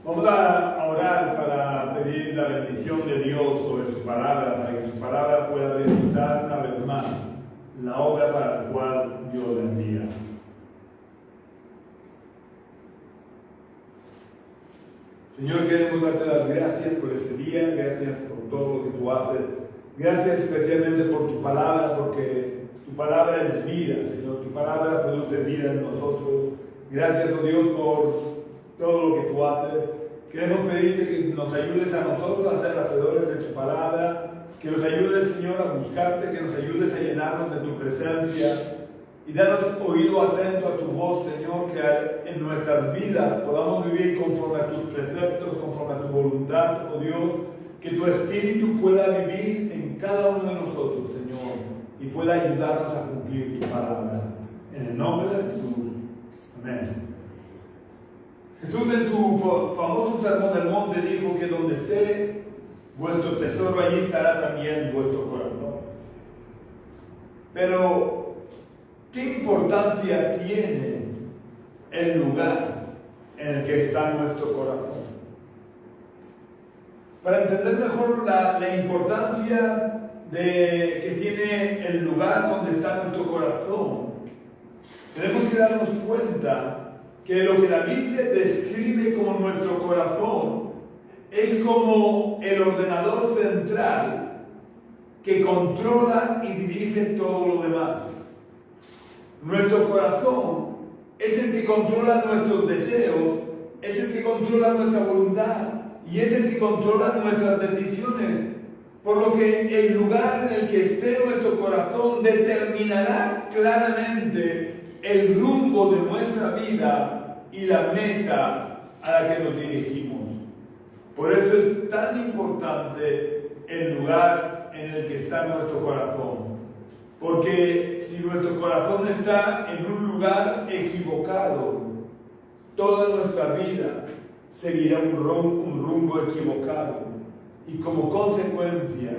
Vamos a orar para pedir la bendición de Dios sobre su palabra, para que su palabra pueda realizar una vez más la obra para la cual Dios la envía. Señor, queremos darte las gracias por este día, gracias por todo lo que tú haces, gracias especialmente por tu palabra, porque tu palabra es vida, Señor, tu palabra produce vida en nosotros. Gracias, oh Dios, por todo lo que tú haces. Queremos pedirte que nos ayudes a nosotros a ser hacedores de tu palabra, que nos ayudes, Señor, a buscarte, que nos ayudes a llenarnos de tu presencia y danos oído atento a tu voz, Señor, que en nuestras vidas podamos vivir conforme a tus preceptos, conforme a tu voluntad, oh Dios, que tu Espíritu pueda vivir en cada uno de nosotros, Señor, y pueda ayudarnos a cumplir tu palabra. En el nombre de Jesús. Amén. Jesús en su famoso sermón del monte dijo que donde esté vuestro tesoro, allí estará también vuestro corazón. Pero, ¿qué importancia tiene el lugar en el que está nuestro corazón? Para entender mejor la importancia que tiene el lugar donde está nuestro corazón, tenemos que darnos cuenta que lo que la Biblia describe como nuestro corazón es como el ordenador central que controla y dirige todo lo demás. Nuestro corazón es el que controla nuestros deseos, es el que controla nuestra voluntad y es el que controla nuestras decisiones. Por lo que el lugar en el que esté nuestro corazón determinará claramente el rumbo de nuestra vida y la meta a la que nos dirigimos. Por eso es tan importante el lugar en el que está nuestro corazón. Porque si nuestro corazón está en un lugar equivocado, toda nuestra vida seguirá un rumbo equivocado. Y como consecuencia,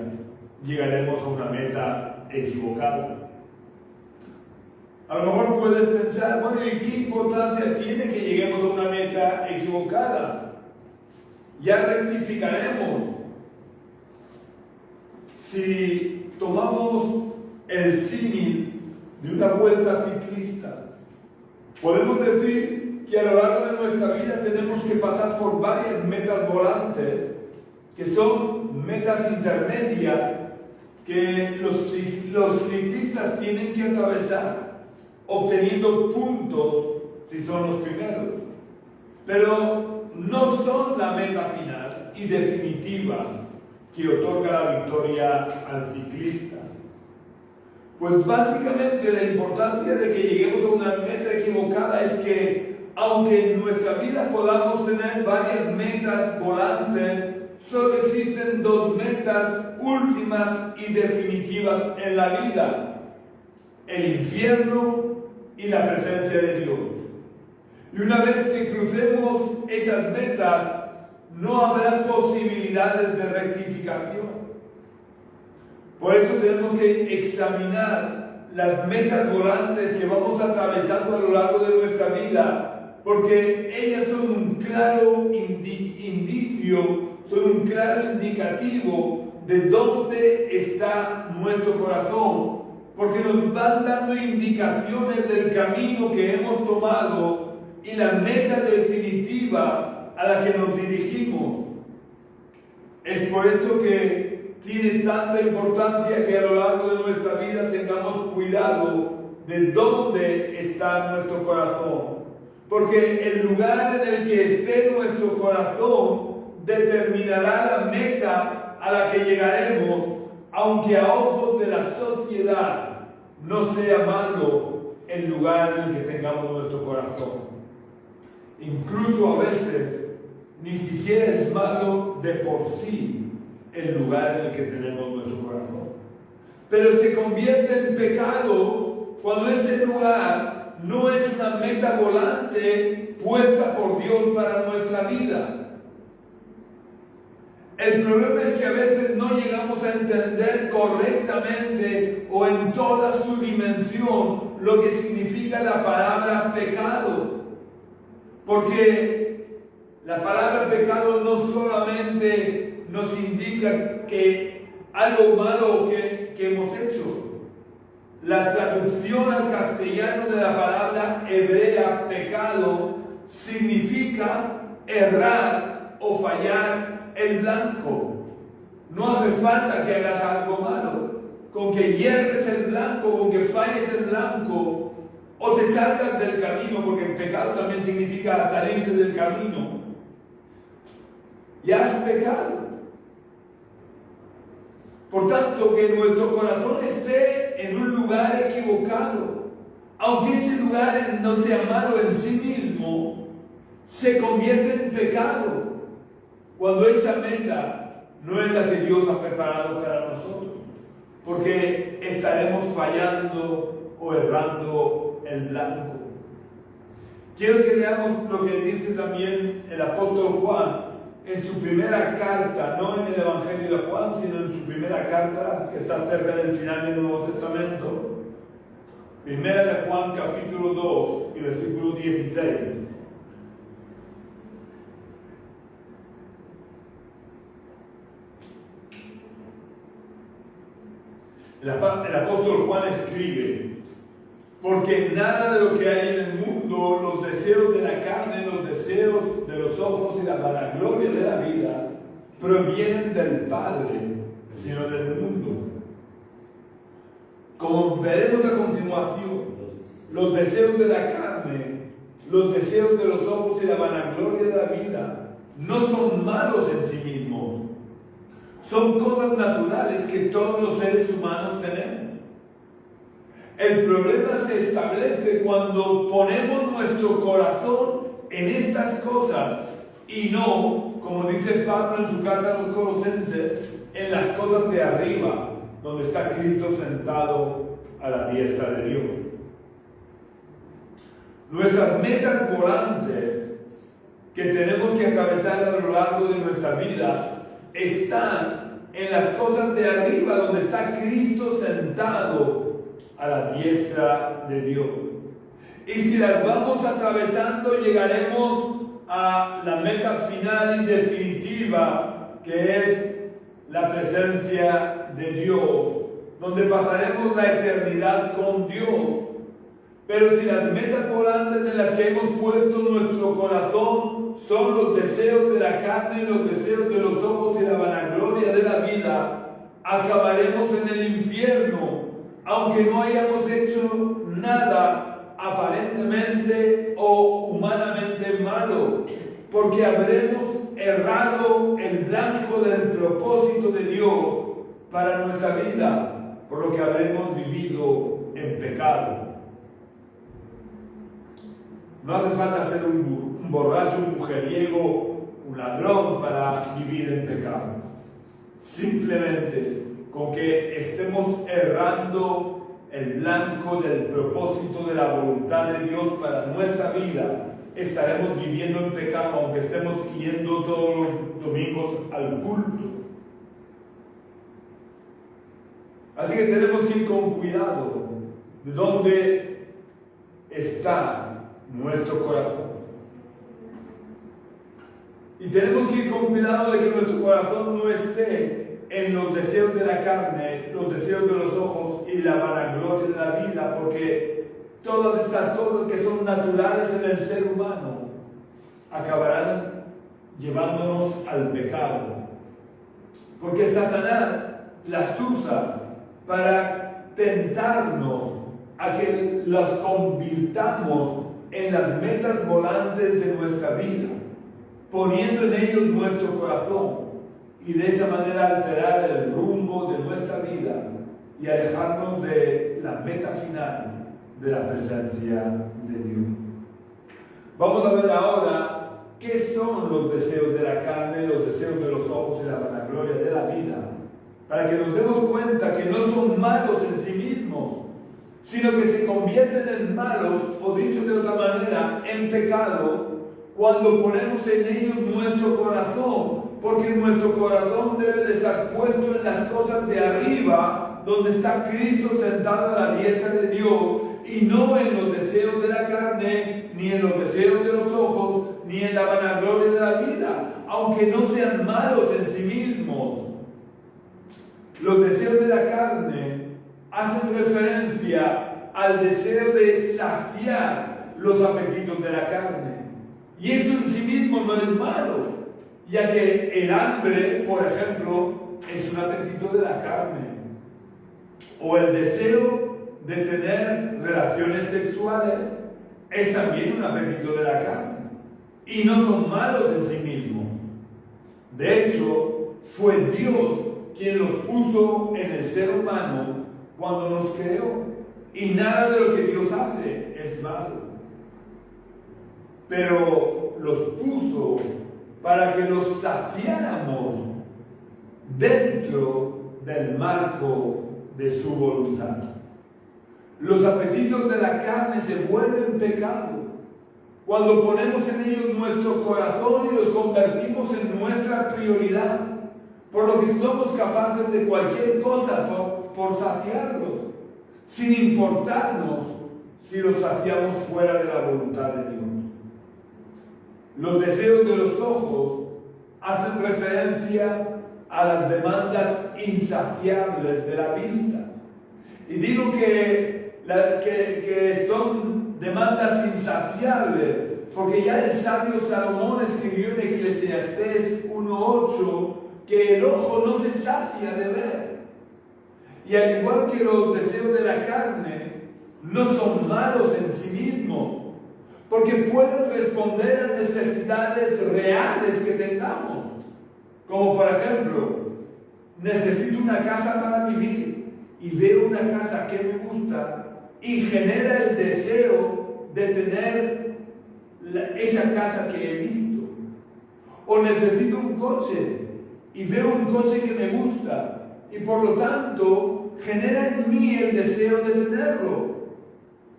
llegaremos a una meta equivocada. A lo mejor puedes pensar, bueno, ¿y qué importancia tiene que lleguemos a una meta equivocada? Ya rectificaremos. Si tomamos el símil de una vuelta ciclista, podemos decir que a lo largo de nuestra vida tenemos que pasar por varias metas volantes, que son metas intermedias que los ciclistas tienen que atravesar, obteniendo puntos si son los primeros. Pero no son la meta final y definitiva que otorga la victoria al ciclista. Pues básicamente la importancia de que lleguemos a una meta equivocada es que, aunque en nuestra vida podamos tener varias metas volantes, solo existen dos metas últimas y definitivas en la vida: el infierno y la presencia de Dios. Y una vez que crucemos esas metas, no habrá posibilidades de rectificación. Por eso tenemos que examinar las metas volantes que vamos atravesando a lo largo de nuestra vida, porque ellas son un claro indicio, son un claro indicativo de dónde está nuestro corazón, porque nos van dando indicaciones del camino que hemos tomado y la meta definitiva a la que nos dirigimos. Es por eso que tiene tanta importancia que a lo largo de nuestra vida tengamos cuidado de dónde está nuestro corazón, porque el lugar en el que esté nuestro corazón determinará la meta a la que llegaremos, aunque a ojos de la sociedad no sea malo el lugar en el que tengamos nuestro corazón. Incluso a veces ni siquiera es malo de por sí el lugar en el que tenemos nuestro corazón, pero se convierte en pecado cuando ese lugar no es una meta volante puesta por Dios para nuestra vida. El problema es que a veces no llegamos a entender correctamente o en toda su dimensión lo que significa la palabra pecado. Porque La palabra pecado no solamente nos indica que algo malo que hemos hecho. La traducción al castellano de la palabra hebrea pecado significa errar o fallar el blanco. No hace falta que hagas algo malo. Con que hierres el blanco, con que falles el blanco, o te salgas del camino, porque el pecado también significa salirse del camino, ya has pecado. Por tanto, que nuestro corazón esté en un lugar equivocado, aunque ese lugar no sea malo en sí mismo, se convierte en pecado cuando esa meta no es la que Dios ha preparado para nosotros, porque estaremos fallando o errando el blanco. Quiero que leamos lo que dice también el apóstol Juan en su primera carta, no en el Evangelio de Juan, sino en su primera carta, que está cerca del final del Nuevo Testamento. Primera de Juan, capítulo 2, y versículo 16. El apóstol Juan escribe: porque nada de lo que hay en el mundo, los deseos de la carne, los deseos de los ojos y la vanagloria de la vida, provienen del Padre, sino del mundo. Como veremos a continuación, los deseos de la carne, los deseos de los ojos y la vanagloria de la vida, no son malos en sí mismos. Son cosas naturales que todos los seres humanos tenemos. El problema se establece cuando ponemos nuestro corazón en estas cosas y no, como dice Pablo en su carta a los Colosenses, en las cosas de arriba, donde está Cristo sentado a la diestra de Dios. Nuestras metas volantes que tenemos que atravesar a lo largo de nuestra vida están en las cosas de arriba, donde está Cristo sentado a la diestra de Dios. Y si las vamos atravesando, llegaremos a la meta final y definitiva, que es la presencia de Dios, donde pasaremos la eternidad con Dios. Pero si las metas volantes en las que hemos puesto nuestro corazón son los deseos de la carne, los deseos de los ojos y la vanagloria de la vida, acabaremos en el infierno, aunque no hayamos hecho nada aparentemente o humanamente malo, porque habremos errado el blanco del propósito de Dios para nuestra vida, por lo que habremos vivido en pecado. No hace falta ser un borracho, un mujeriego, un ladrón para vivir en pecado. Simplemente con que estemos errando el blanco del propósito de la voluntad de Dios para nuestra vida, estaremos viviendo en pecado, aunque estemos yendo todos los domingos al culto. Así que tenemos que ir con cuidado de dónde está nuestro corazón. Y tenemos que ir con cuidado de que nuestro corazón no esté en los deseos de la carne, los deseos de los ojos y la vanagloria de la vida, porque todas estas cosas que son naturales en el ser humano acabarán llevándonos al pecado. Porque Satanás las usa para tentarnos a que las convirtamos en las metas volantes de nuestra vida, poniendo en ellos nuestro corazón y de esa manera alterar el rumbo de nuestra vida y alejarnos de la meta final de la presencia de Dios. Vamos a ver ahora qué son los deseos de la carne, los deseos de los ojos y la vanagloria de la vida, para que nos demos cuenta que no son malos en sí mismos, sino que se convierten en malos, o dicho de otra manera, en pecado, cuando ponemos en ellos nuestro corazón, porque nuestro corazón debe de estar puesto en las cosas de arriba, donde está Cristo sentado a la diestra de Dios, y no en los deseos de la carne, ni en los deseos de los ojos, ni en la vanagloria de la vida, aunque no sean malos en sí mismos. Los deseos de la carne hacen referencia al deseo de saciar los apetitos de la carne. Y esto en sí mismo no es malo, ya que el hambre, por ejemplo, es un apetito de la carne. O el deseo de tener relaciones sexuales es también un apetito de la carne. Y no son malos en sí mismos. De hecho, fue Dios quien los puso en el ser humano cuando nos creó. Y nada de lo que Dios hace es malo. Pero los puso para que los saciáramos dentro del marco de su voluntad. Los apetitos de la carne se vuelven pecado cuando ponemos en ellos nuestro corazón y los convertimos en nuestra prioridad, por lo que somos capaces de cualquier cosa por saciarlos, sin importarnos si los saciamos fuera de la voluntad de Dios. Los deseos de los ojos hacen referencia a las demandas insaciables de la vista. Y digo que son demandas insaciables porque ya el sabio Salomón escribió en Eclesiastés 1:8 que el ojo no se sacia de ver. Y al igual que los deseos de la carne no son malos en sí mismos, porque pueden responder a necesidades reales que tengamos. Como por ejemplo, necesito una casa para vivir y veo una casa que me gusta y genera el deseo de tener esa casa que he visto. O necesito un coche y veo un coche que me gusta y por lo tanto genera en mí el deseo de tenerlo.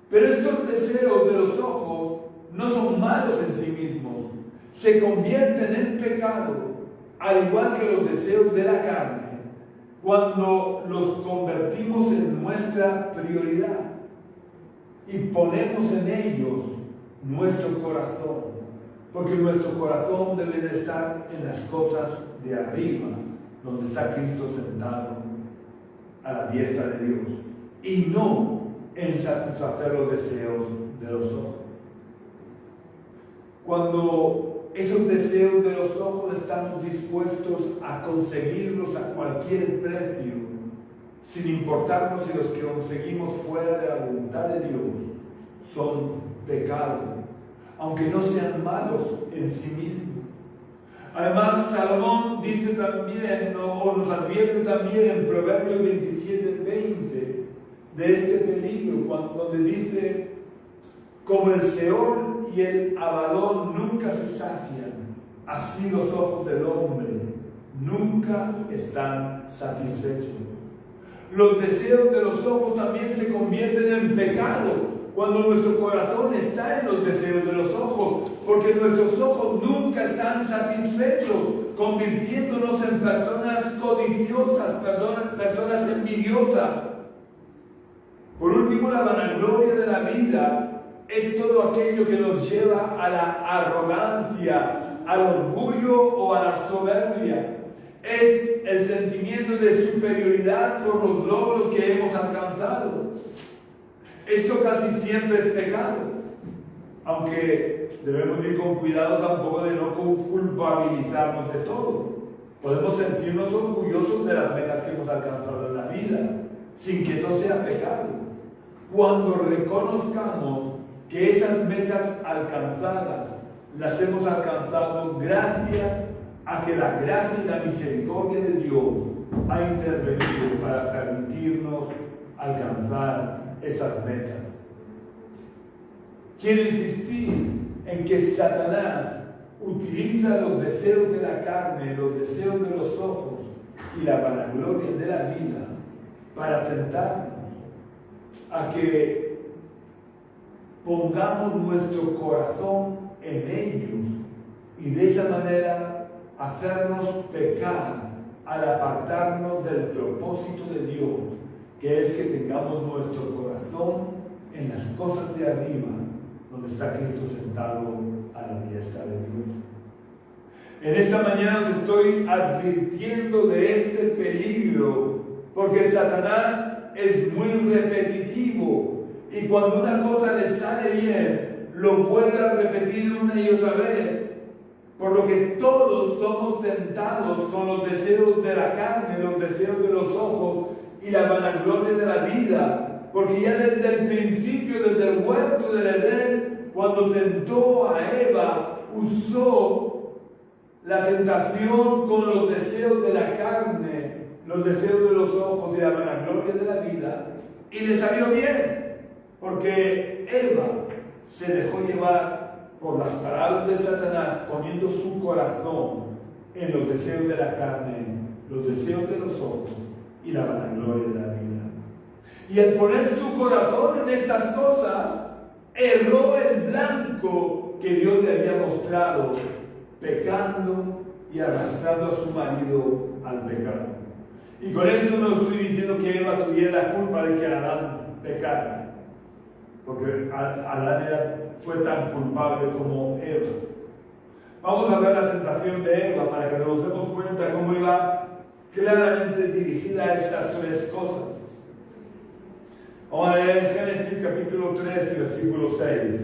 Pero estos deseos de los ojos no son malos en sí mismos, se convierten en pecado, al igual que los deseos de la carne, cuando los convertimos en nuestra prioridad y ponemos en ellos nuestro corazón, porque nuestro corazón debe de estar en las cosas de arriba, donde está Cristo sentado a la diestra de Dios, y no en satisfacer los deseos de los ojos. Cuando esos deseos de los ojos estamos dispuestos a conseguirlos a cualquier precio, sin importarnos si los que conseguimos fuera de la voluntad de Dios son pecados, aunque no sean malos en sí mismos. Además, Salomón dice también, o nos advierte también en Proverbios 27:20 de este peligro, donde dice: como el Seol y el Abadón nunca se sacian, así los ojos del hombre nunca están satisfechos. Los deseos de los ojos también se convierten en pecado cuando nuestro corazón está en los deseos de los ojos, porque nuestros ojos nunca están satisfechos, convirtiéndonos en personas codiciosas, personas envidiosas. Por último, la vanagloria de la vida es todo aquello que nos lleva a la arrogancia, al orgullo o a la soberbia. Es el sentimiento de superioridad por los logros que hemos alcanzado. Esto casi siempre es pecado, aunque debemos ir con cuidado tampoco de no culpabilizarnos de todo. Podemos sentirnos orgullosos de las metas que hemos alcanzado en la vida, sin que eso sea pecado. Cuando reconozcamos que esas metas alcanzadas las hemos alcanzado gracias a que la gracia y la misericordia de Dios ha intervenido para permitirnos alcanzar esas metas. Quiero insistir en que Satanás utiliza los deseos de la carne, los deseos de los ojos y la vanagloria de la vida para tentarnos a que pongamos nuestro corazón en ellos y de esa manera hacernos pecar al apartarnos del propósito de Dios, que es que tengamos nuestro corazón en las cosas de arriba, donde está Cristo sentado a la la diestra de Dios. En esta mañana os estoy advirtiendo de este peligro, porque Satanás es muy repetitivo y cuando una cosa le sale bien, lo vuelve a repetir una y otra vez. Por lo que todos somos tentados con los deseos de la carne, los deseos de los ojos y la vanagloria de la vida. Porque ya desde el principio, desde el huerto del Edén, cuando tentó a Eva, usó la tentación con los deseos de la carne, los deseos de los ojos y la vanagloria de la vida, y le salió bien, porque Eva se dejó llevar por las palabras de Satanás, poniendo su corazón en los deseos de la carne, los deseos de los ojos y la vanagloria de la vida. Y al poner su corazón en estas cosas, erró el blanco que Dios le había mostrado, pecando y arrastrando a su marido al pecado. Y con esto no estoy diciendo que Eva tuviera la culpa de que Adán pecara, porque Adán fue tan culpable como Eva. Vamos a ver la tentación de Eva para que nos demos cuenta cómo iba claramente dirigida a estas tres cosas. Vamos a leer en Génesis capítulo 3 y versículo 6.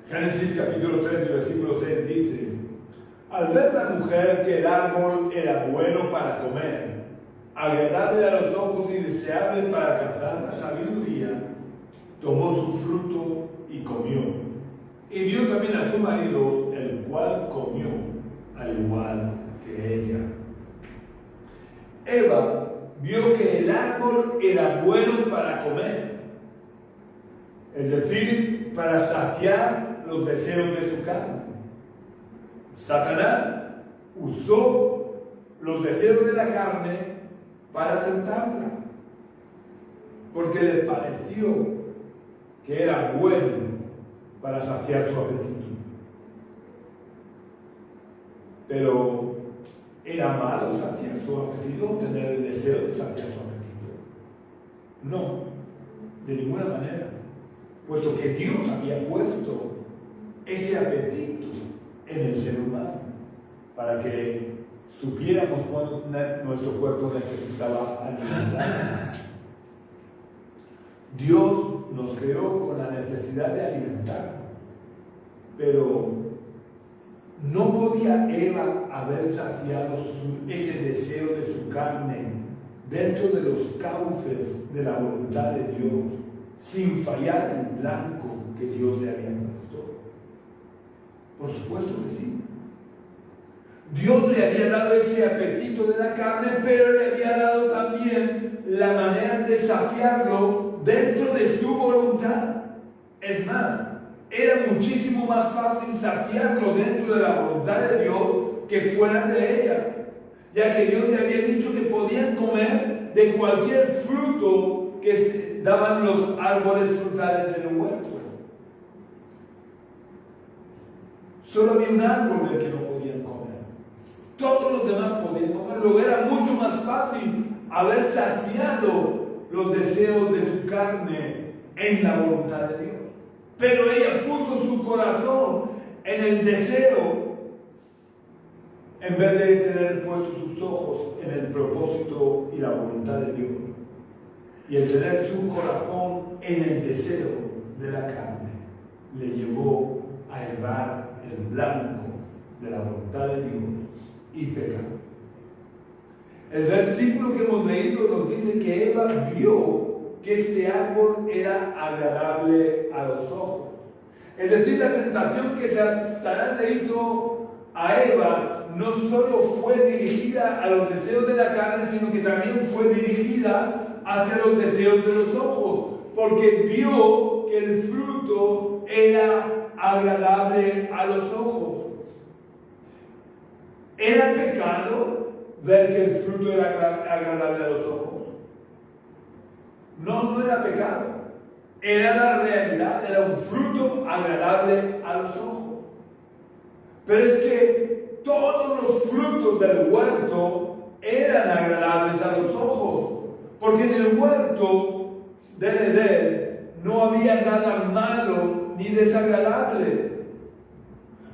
Génesis capítulo 3 y versículo 6 dice: al ver la mujer que el árbol era bueno para comer, agradable a los ojos y deseable para alcanzar la sabiduría, tomó su fruto y comió. Y dio también a su marido, el cual comió, al igual que ella. Eva vio que el árbol era bueno para comer, es decir, para saciar los deseos de su carne. Satanás usó los deseos de la carne para tentarla, porque le pareció que era bueno para saciar su apetito. Pero ¿era malo saciar su apetito o tener el deseo de saciar su apetito? No, de ninguna manera, puesto que Dios había puesto ese apetito en el ser humano para que supiéramos cuando nuestro cuerpo necesitaba alimentar. Dios nos creó con la necesidad de alimentar, pero no podía Eva haber saciado ese deseo de su carne dentro de los cauces de la voluntad de Dios sin fallar el blanco que Dios le había puesto. Por supuesto que sí. Dios le había dado ese apetito de la carne, pero le había dado también la manera de saciarlo dentro de su voluntad. Es más, era muchísimo más fácil saciarlo dentro de la voluntad de Dios que fuera de ella, ya que Dios le había dicho que podían comer de cualquier fruto que se daban los árboles frutales del huerto. Solo había un árbol del que no podían comer. Todos los demás podían comer. Luego era mucho más fácil haber saciado los deseos de su carne en la voluntad de Dios. Pero ella puso su corazón en el deseo en vez de tener puestos sus ojos en el propósito y la voluntad de Dios. Y el tener su corazón en el deseo de la carne le llevó a errar el blanco de la voluntad de Dios y pecar. El versículo que hemos leído nos dice que Eva vio que este árbol era agradable a los ojos. Es decir, la tentación que Satanás le hizo a Eva no solo fue dirigida a los deseos de la carne, sino que también fue dirigida hacia los deseos de los ojos, porque vio que el fruto era agradable a los ojos. ¿Era pecado ver que el fruto era agradable a los ojos? No, no era pecado. Era la realidad, era un fruto agradable a los ojos. Pero es que todos los frutos del huerto eran agradables a los ojos, Porque en el huerto del Edén no había nada malo ni desagradable.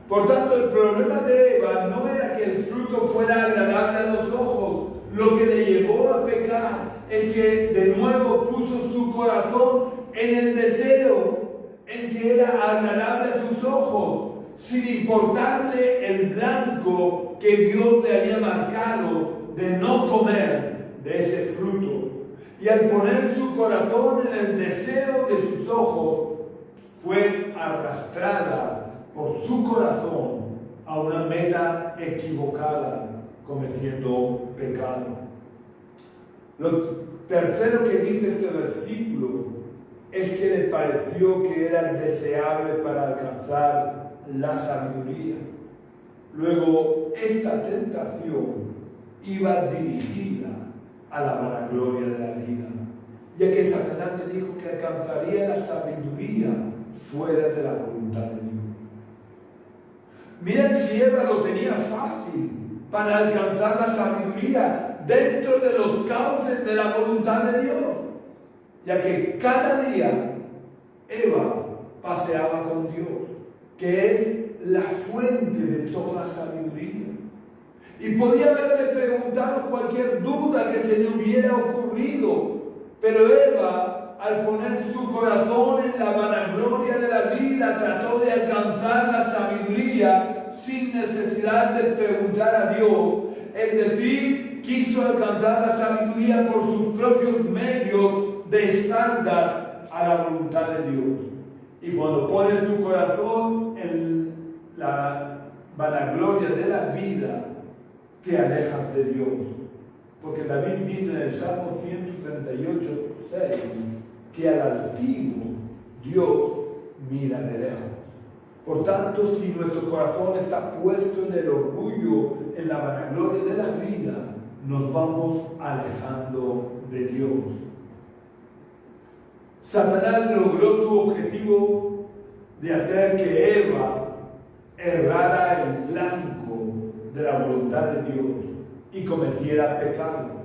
Por tanto, el problema de Eva no era que el fruto fuera agradable a los ojos. Lo que le llevó a pecar es que de nuevo puso su corazón en el deseo, en que era agradable a sus ojos, sin importarle el blanco que Dios le había marcado de no comer de ese fruto. Y al poner su corazón en el deseo de sus ojos, fue arrastrada por su corazón a una meta equivocada, cometiendo pecado. Lo tercero que dice este versículo es que le pareció que era deseable para alcanzar la sabiduría. Luego, esta tentación iba dirigida a la vanagloria de la vida, ya que Satanás le dijo que alcanzaría la sabiduría fuera de la voluntad de Dios. Miren si Eva lo tenía fácil para alcanzar la sabiduría dentro de los cauces de la voluntad de Dios, ya que cada día Eva paseaba con Dios, que es la fuente de toda sabiduría. Y podía haberle preguntado cualquier duda que se le hubiera ocurrido, pero Eva, al poner su corazón en la vanagloria de la vida, trató de alcanzar la sabiduría sin necesidad de preguntar a Dios. Es decir, quiso alcanzar la sabiduría por sus propios medios de estándar a la voluntad de Dios. Y cuando pones tu corazón en la vanagloria de la vida, te alejas de Dios. Porque David dice en el Salmo 138, 6, que al altivo Dios mira de lejos. Por tanto, si nuestro corazón está puesto en el orgullo, en la vanagloria de la vida, nos vamos alejando de Dios. Satanás logró su objetivo de hacer que Eva errara el blanco de la voluntad de Dios y cometiera pecado.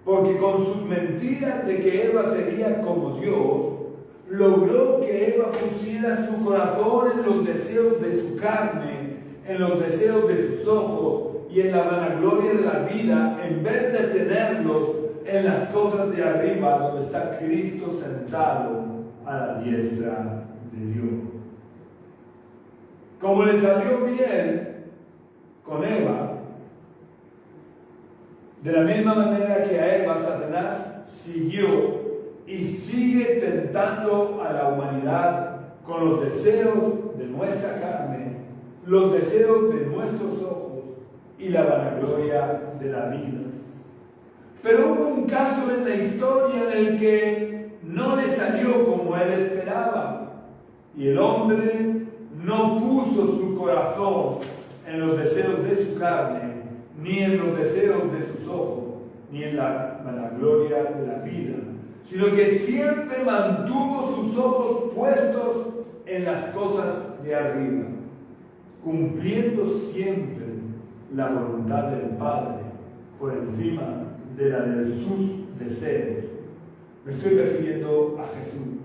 Porque con sus mentiras de que Eva sería como Dios, logró que Eva pusiera su corazón en los deseos de su carne, en los deseos de sus ojos y en la vanagloria de la vida, en vez de tenerlos en las cosas de arriba, donde está Cristo sentado a la diestra de Dios. Como le salió bien con Eva, de la misma manera que a Eva, Satanás siguió y sigue tentando a la humanidad con los deseos de nuestra carne, los deseos de nuestros ojos y la vanagloria de la vida. Pero hubo un caso en la historia en el que no le salió como él esperaba, y el hombre no puso su corazón en los deseos de su carne, ni en los deseos de sus ojos, ni en la vanagloria de la vida, sino que siempre mantuvo sus ojos puestos en las cosas de arriba, cumpliendo siempre la voluntad del Padre por encima de la de sus deseos. Me estoy refiriendo a Jesús.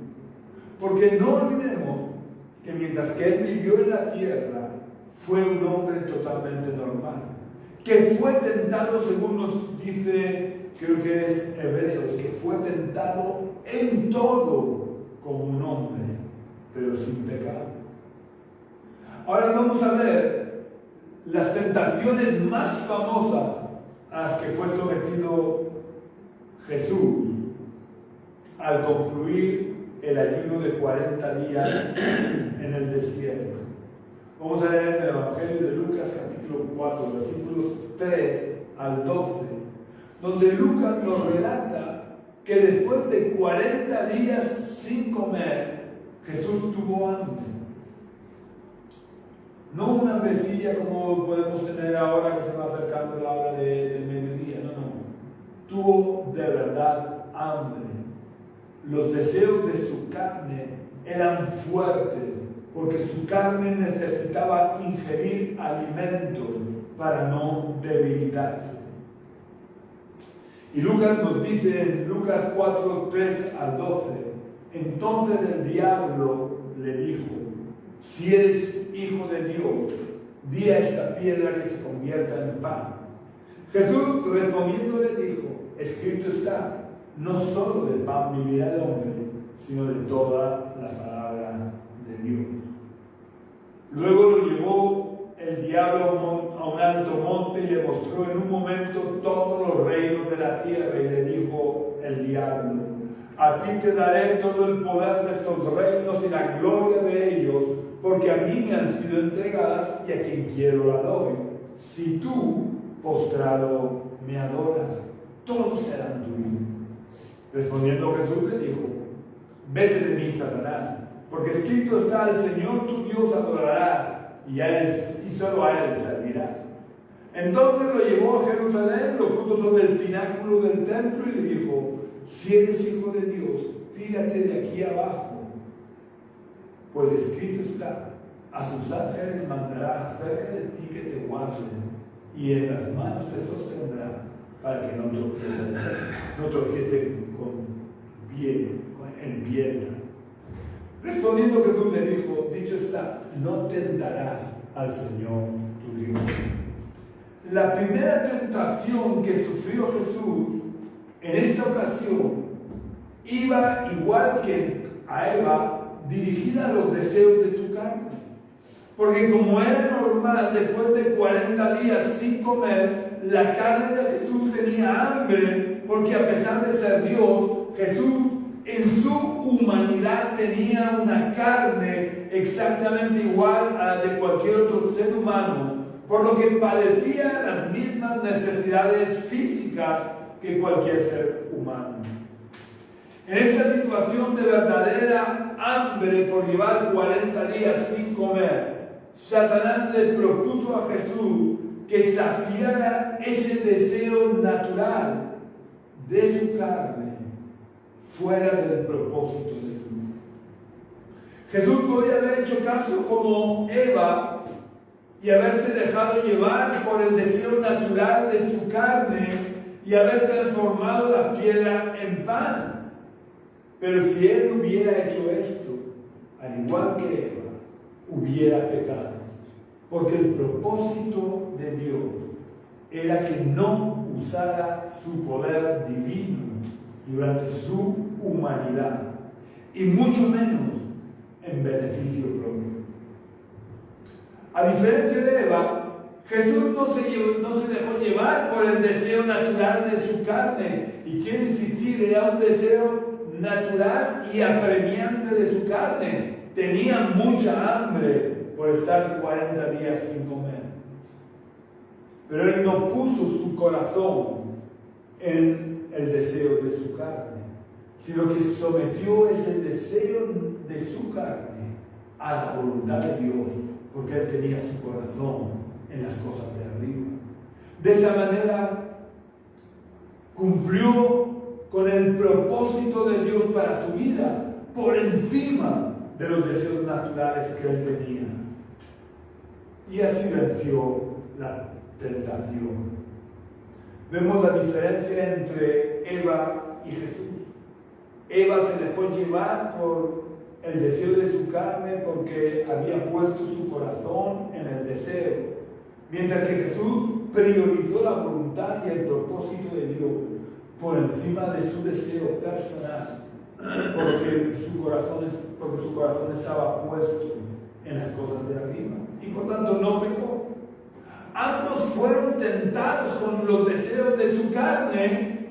Porque no olvidemos que mientras que Él vivió en la tierra, fue un hombre totalmente normal, que fue tentado, según nos dice, creo que es Hebreos, que fue tentado en todo como un hombre, pero sin pecado. Ahora vamos a ver las tentaciones más famosas a las que fue sometido Jesús al concluir el ayuno de 40 días en el desierto. Vamos a leer el Evangelio de Lucas capítulo 4, versículos 3 al 12, donde Lucas nos relata que después de 40 días sin comer, Jesús tuvo hambre. No una hambrecilla como podemos tener ahora que se va acercando la hora del mediodía, no. Tuvo de verdad hambre. Los deseos de su carne eran fuertes, porque su carne necesitaba ingerir alimentos para no debilitarse. Y Lucas nos dice en Lucas 4, 3 al 12, entonces el diablo le dijo, si eres hijo de Dios, di a esta piedra que se convierta en pan. Jesús respondiendo le dijo, escrito está, no solo del pan vivirá el hombre, sino de toda la palabra de Dios. Luego lo llevó el diablo a un alto monte y le mostró en un momento todos los reinos de la tierra y le dijo el diablo, a ti te daré todo el poder de estos reinos y la gloria de ellos, porque a mí me han sido entregadas y a quien quiero la doy. Si tú, postrado, me adoras, todos serán tuyos. Respondiendo Jesús le dijo, vete de mí, Satanás, porque escrito está, al Señor tu Dios adorarás y solo a Él servirás. Entonces lo llevó a Jerusalén, lo puso sobre el pináculo del templo y le dijo, si eres hijo de Dios, tírate de aquí abajo, pues escrito está, a sus ángeles mandará acerca de ti que te guarden, y en las manos te sostendrá, para que no tropieces en piedra. Respondiendo Jesús le dijo, dicho está, no tentarás al Señor tu Dios. La primera tentación que sufrió Jesús en esta ocasión iba igual que a Eva, dirigida a los deseos de su carne. Porque como era normal, después de 40 días sin comer, la carne de Jesús tenía hambre, porque a pesar de ser Dios, Jesús en su humanidad tenía una carne exactamente igual a la de cualquier otro ser humano, por lo que padecía las mismas necesidades físicas que cualquier ser humano. En esta situación de verdadera hambre por llevar 40 días sin comer, Satanás le propuso a Jesús que saciara ese deseo natural de su carne fuera del propósito de Dios. Jesús podía haber hecho caso como Eva y haberse dejado llevar por el deseo natural de su carne y haber transformado la piedra en pan. Pero si él hubiera hecho esto, al igual que Eva, hubiera pecado. Porque el propósito de Dios era que no usara su poder divino durante su humanidad, y mucho menos en beneficio propio. A diferencia de Eva, Jesús no se dejó llevar por el deseo natural de su carne, y quiero insistir, era un deseo natural y apremiante de su carne. Tenía mucha hambre por estar 40 días sin comer. Pero él no puso su corazón en el deseo de su carne, sino que sometió ese deseo de su carne a la voluntad de Dios, porque él tenía su corazón en las cosas de arriba. De esa manera cumplió con el propósito de Dios para su vida, por encima de los deseos naturales que él tenía. Y así venció la tentación. Vemos la diferencia entre Eva y Jesús. Eva se dejó llevar por el deseo de su carne porque había puesto su corazón en el deseo, mientras que Jesús priorizó la voluntad y el propósito de Dios por encima de su deseo personal, porque su corazón estaba puesto en las cosas de arriba, y por tanto no pecó. Ambos fueron tentados con los deseos de su carne,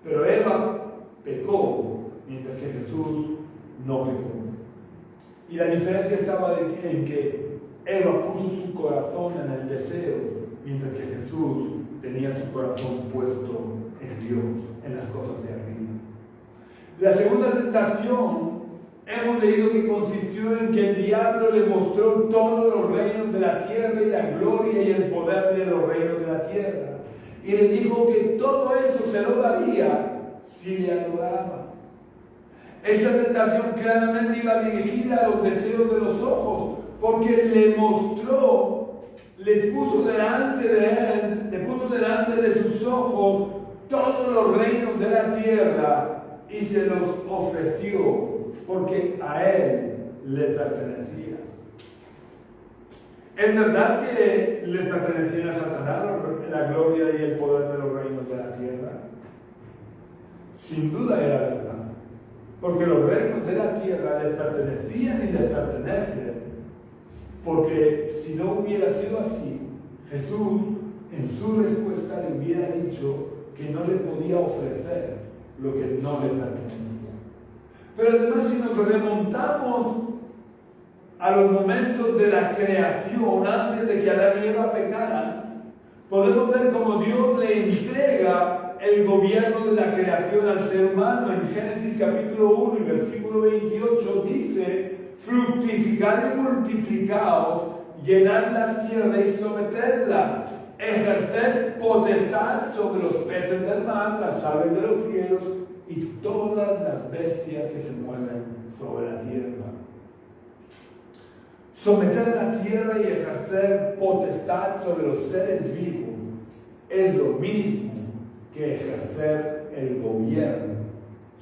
pero Eva pecó, mientras que Jesús no pecó. Y la diferencia estaba en que Eva puso su corazón en el deseo, mientras que Jesús tenía su corazón puesto en Dios, en las cosas de arriba. La segunda tentación, hemos leído que consistió en que el diablo le mostró todos los reinos de la tierra y la gloria y el poder de los reinos de la tierra. Y le dijo que todo eso se lo daría si le adoraba. Esta tentación claramente iba dirigida a los deseos de los ojos, porque le mostró, le puso delante de él, le puso delante de sus ojos todos los reinos de la tierra y se los ofreció, porque a él le pertenecía. ¿Es verdad que le pertenecían a Satanás la gloria y el poder de los reinos de la tierra? Sin duda era verdad, porque los reinos de la tierra le pertenecían y le pertenecen, porque si no hubiera sido así, Jesús en su respuesta le hubiera dicho que no le podía ofrecer lo que no le pertenecía. Pero además, si nos remontamos a los momentos de la creación, antes de que Adán y Eva pecaran, podemos ver cómo Dios le entrega el gobierno de la creación al ser humano. En Génesis capítulo 1 y versículo 28 dice: fructificad y multiplicaos, llenad la tierra y someterla, ejerced potestad sobre los peces del mar, las aves de los cielos y todas las bestias que se mueven sobre la tierra. Someter la tierra y ejercer potestad sobre los seres vivos es lo mismo que ejercer el gobierno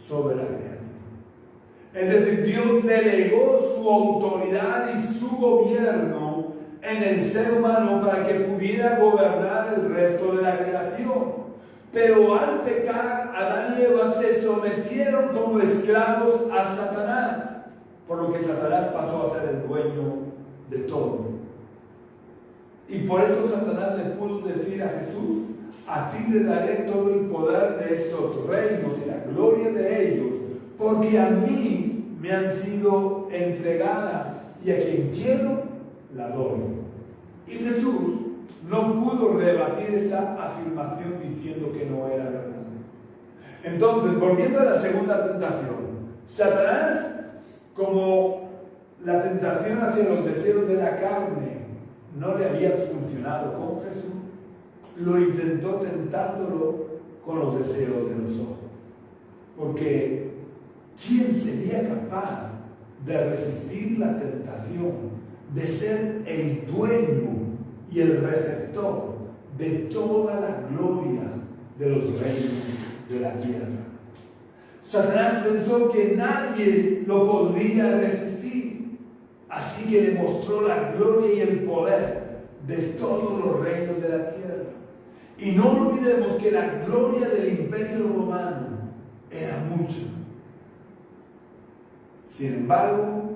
sobre la creación. Es decir, Dios delegó su autoridad y su gobierno en el ser humano para que pudiera gobernar el resto de la creación. Pero al pecar, Adán y Eva se sometieron como esclavos a Satanás, por lo que Satanás pasó a ser el dueño de todo. Y por eso Satanás le pudo decir a Jesús: a ti te daré todo el poder de estos reinos y la gloria de ellos, porque a mí me han sido entregadas y a quien quiero la doy. Y Jesús no pudo rebatir esta afirmación diciendo que no era verdad. Entonces, volviendo a la segunda tentación, Satanás, como la tentación hacia los deseos de la carne no le había funcionado con Jesús, lo intentó tentándolo con los deseos de los ojos. Porque ¿quién sería capaz de resistir la tentación de ser el dueño y el receptor de toda la gloria de los reinos de la tierra? Satanás pensó que nadie lo podría resistir, así que le mostró la gloria y el poder de todos los reinos de la tierra. Y no olvidemos que la gloria del Imperio Romano era mucha. Sin embargo,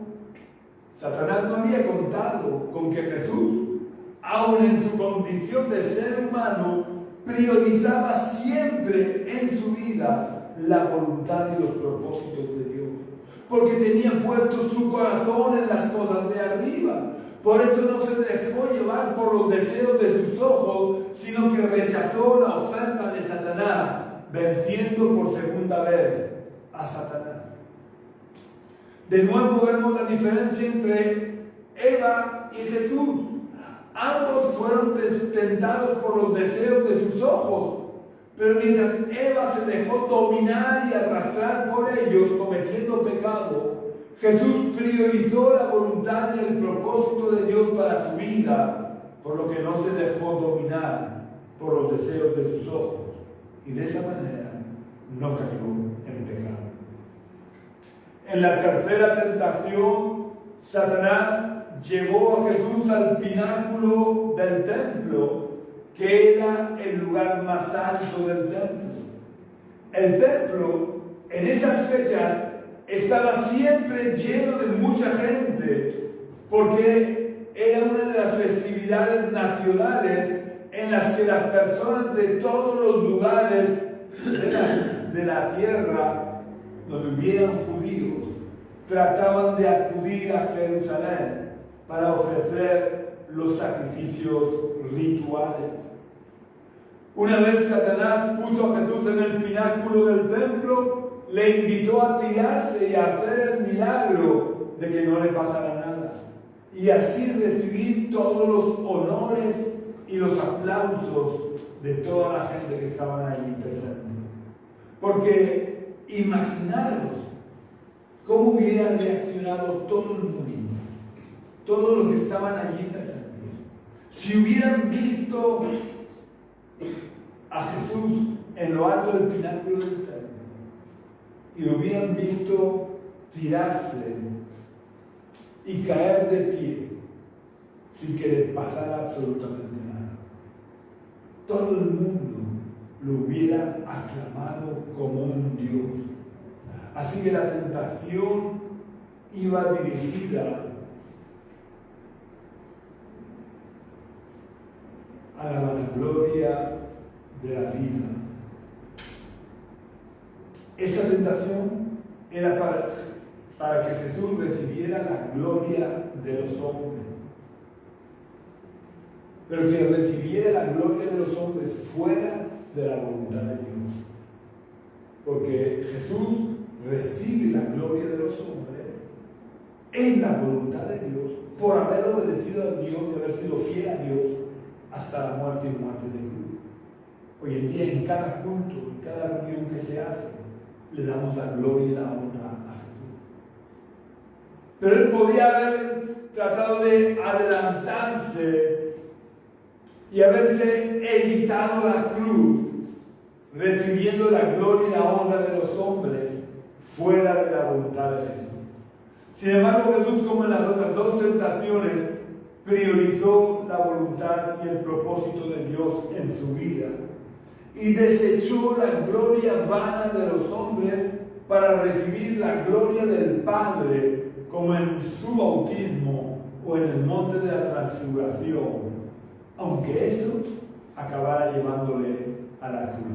Satanás no había contado con que Jesús, aun en su condición de ser humano, priorizaba siempre en su vida la voluntad y los propósitos de Dios, porque tenía puesto su corazón en las cosas de arriba. Por eso no se dejó llevar por los deseos de sus ojos, sino que rechazó la oferta de Satanás, venciendo por segunda vez a Satanás. De nuevo vemos la diferencia entre Eva y Jesús. Ambos fueron tentados por los deseos de sus ojos, pero mientras Eva se dejó dominar y arrastrar por ellos cometiendo pecado, Jesús priorizó la voluntad y el propósito de Dios para su vida, por lo que no se dejó dominar por los deseos de sus ojos, y de esa manera no cayó en pecado. En la tercera tentación, Satanás llevó a Jesús al pináculo del templo, que era el lugar más alto del templo. El templo, en esas fechas, estaba siempre lleno de mucha gente, porque era una de las festividades nacionales en las que las personas de todos los lugares de la tierra donde hubieran judíos trataban de acudir a Jerusalén para ofrecer los sacrificios rituales. Una vez Satanás puso a Jesús en el pináculo del templo, le invitó a tirarse y a hacer el milagro de que no le pasara nada, y así recibir todos los honores y los aplausos de toda la gente que estaban allí presentes. Porque imaginaros cómo hubieran reaccionado todo el mundo, todos los que estaban allí presentes, si hubieran visto a Jesús en lo alto del pináculo del templo y lo hubieran visto tirarse y caer de pie sin que le pasara absolutamente nada. Todo el mundo lo hubiera aclamado como un Dios. Así que la tentación iba dirigida a la vanagloria de la vida. Esta tentación era para que Jesús recibiera la gloria de los hombres, pero que recibiera la gloria de los hombres fuera de la voluntad de Dios. Porque Jesús recibe la gloria de los hombres en la voluntad de Dios, por haber obedecido a Dios y haber sido fiel a Dios hasta la muerte y muerte de cruz. Hoy en día, en cada culto, en cada reunión que se hace, le damos la gloria y la honra a Jesús. Pero él podía haber tratado de adelantarse y haberse evitado la cruz, recibiendo la gloria y la honra de los hombres fuera de la voluntad de Jesús. Sin embargo, Jesús, como en las otras dos tentaciones, priorizó la voluntad y el propósito de Dios en su vida y desechó la gloria vana de los hombres para recibir la gloria del Padre, como en su bautismo o en el monte de la transfiguración, aunque eso acabara llevándole a la cruz.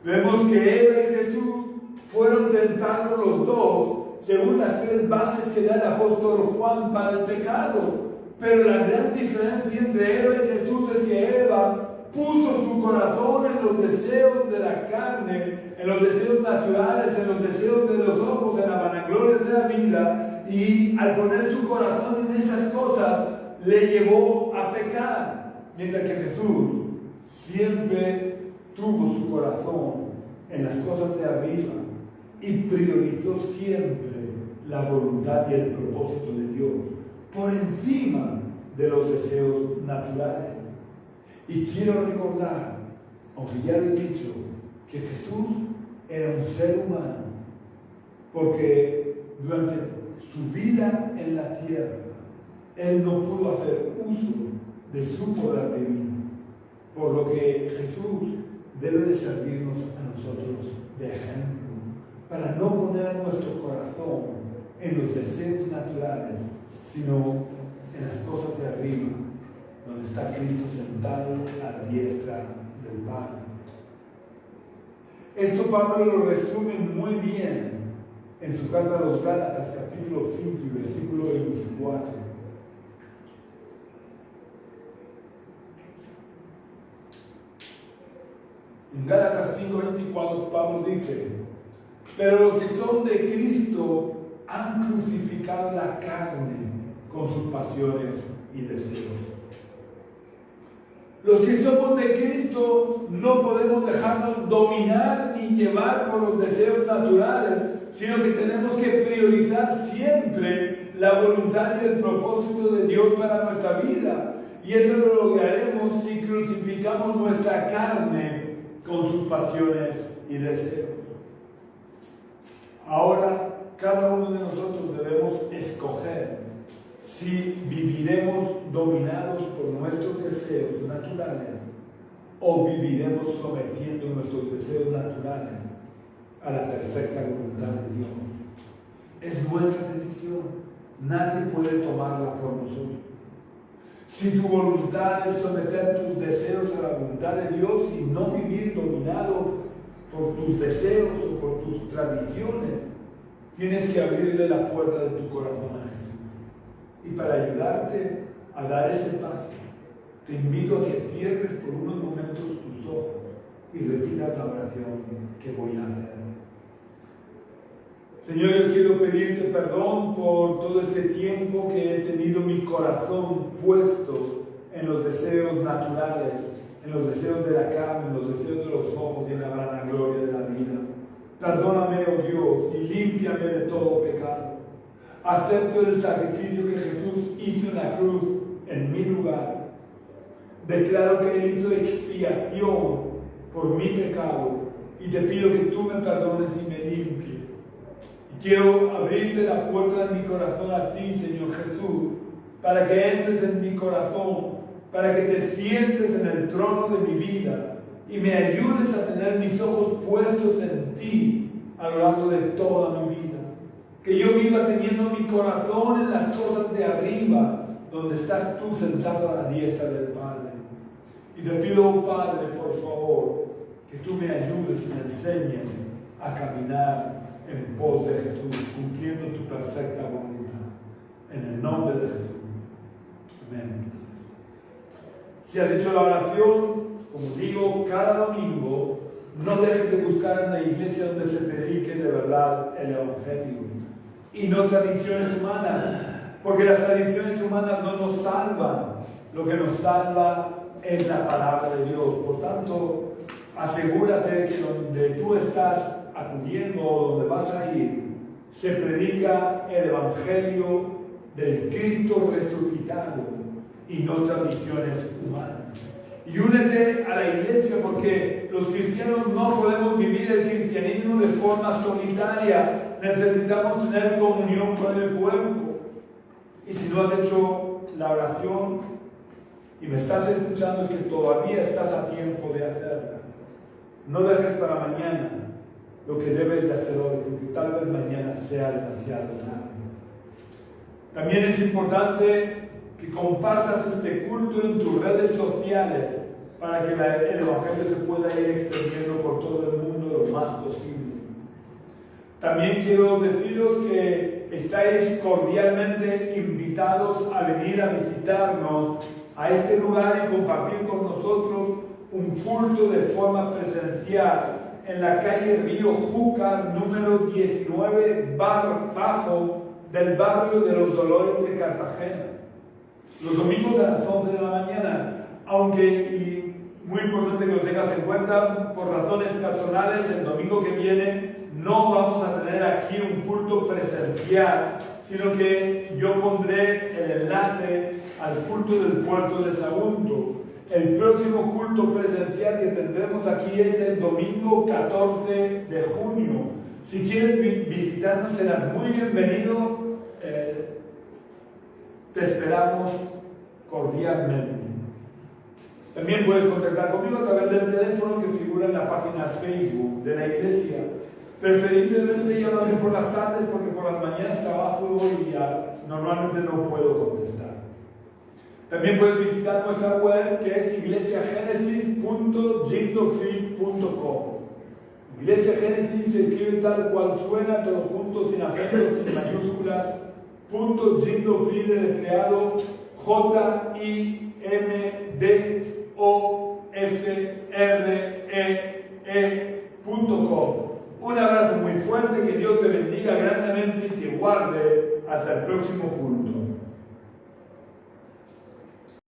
Vemos que Eva y Jesús fueron tentados los dos según las tres bases que da el apóstol Juan para el pecado. Pero la gran diferencia entre Eva y Jesús es que Eva puso su corazón en los deseos de la carne, en los deseos naturales, en los deseos de los ojos, en la vanagloria de la vida, y al poner su corazón en esas cosas le llevó a pecar, mientras que Jesús siempre tuvo su corazón en las cosas de arriba y priorizó siempre la voluntad y el propósito de Dios por encima de los deseos naturales. Y quiero recordar, aunque ya lo he dicho, que Jesús era un ser humano, porque durante su vida en la tierra, Él no pudo hacer uso de su poder divino, por lo que Jesús debe de servirnos a nosotros de ejemplo, para no poner nuestro corazón en los deseos naturales, sino en las cosas de arriba, donde está Cristo sentado a la diestra del Padre. Esto Pablo lo resume muy bien en su carta a los Gálatas, capítulo 5 y versículo 24. En Gálatas 5:24 Pablo dice: pero los que son de Cristo han crucificado la carne con sus pasiones y deseos. Los que somos de Cristo no podemos dejarnos dominar ni llevar por los deseos naturales, sino que tenemos que priorizar siempre la voluntad y el propósito de Dios para nuestra vida. Y eso lo lograremos si crucificamos nuestra carne con sus pasiones y deseos. Ahora, cada uno de nosotros debemos escoger si viviremos dominados por nuestros deseos naturales o viviremos sometiendo nuestros deseos naturales a la perfecta voluntad de Dios. Es nuestra decisión. Nadie puede tomarla por nosotros. Si tu voluntad es someter tus deseos a la voluntad de Dios y no vivir dominado por tus deseos o por tus tradiciones, tienes que abrirle la puerta de tu corazón a Jesús. Y para ayudarte a dar ese paso, te invito a que cierres por unos momentos tus ojos y repitas la oración que voy a hacer. Señor, yo quiero pedirte perdón por todo este tiempo que he tenido mi corazón puesto en los deseos naturales, en los deseos de la carne, en los deseos de los ojos y en la vanagloria de la vida. Perdóname, oh Dios, y límpiame de todo pecado. Acepto el sacrificio que Jesús hizo en la cruz en mi lugar. Declaro que Él hizo expiación por mi pecado y te pido que tú me perdones y me limpies. Y quiero abrirte la puerta de mi corazón a ti, Señor Jesús, para que entres en mi corazón, para que te sientes en el trono de mi vida y me ayudes a tener mis ojos puestos en ti a lo largo de toda mi vida. Que yo viva teniendo mi corazón en las cosas de arriba, donde estás tú sentado a la diestra del Padre. Y te pido, Padre, por favor, que tú me ayudes y me enseñes a caminar en pos de Jesús, cumpliendo tu perfecta voluntad. En el nombre de Jesús. Amén. Si has hecho la oración, como digo, cada domingo, no dejes de buscar en la iglesia donde se predique de verdad el Evangelio. Y no tradiciones humanas, porque las tradiciones humanas no nos salvan. Lo que nos salva es la palabra de Dios. Por tanto, asegúrate que donde tú estás acudiendo o donde vas a ir, se predica el Evangelio del Cristo resucitado y no tradiciones humanas. Y únete a la iglesia, porque los cristianos no podemos vivir el cristianismo de forma solitaria. Necesitamos tener comunión con el cuerpo. Y si no has hecho la oración y me estás escuchando, es que todavía estás a tiempo de hacerla. No dejes para mañana lo que debes de hacer hoy, porque tal vez mañana sea demasiado tarde. También es importante que compartas este culto en tus redes sociales para que el Evangelio se pueda ir extendiendo por todo el mundo lo más posible. También quiero deciros que estáis cordialmente invitados a venir a visitarnos a este lugar y compartir con nosotros un culto de forma presencial en la calle Río Júcar, número 19, bajo del barrio de los Dolores de Cartagena. Los domingos a las 11 de la mañana, aunque, y muy importante que lo tengas en cuenta, por razones personales, el domingo que viene no vamos a tener aquí un culto presencial, sino que yo pondré el enlace al culto del puerto de Sagunto. El próximo culto presencial que tendremos aquí es el domingo 14 de junio. Si quieres visitarnos, serás muy bienvenido. Te esperamos cordialmente. También puedes contactar conmigo a través del teléfono que figura en la página Facebook de la iglesia. Preferiblemente llámame por las tardes, porque por las mañanas trabajo y normalmente no puedo contestar. También puedes visitar nuestra web, que es iglesiagenesis.jindofree.com. Iglesia Génesis se escribe tal cual suena, todo junto, sin acentos, sin mayúsculas. .jindofree deletreado JIMDOFREE.com. Un abrazo muy fuerte, que Dios te bendiga grandemente y te guarde hasta el próximo culto.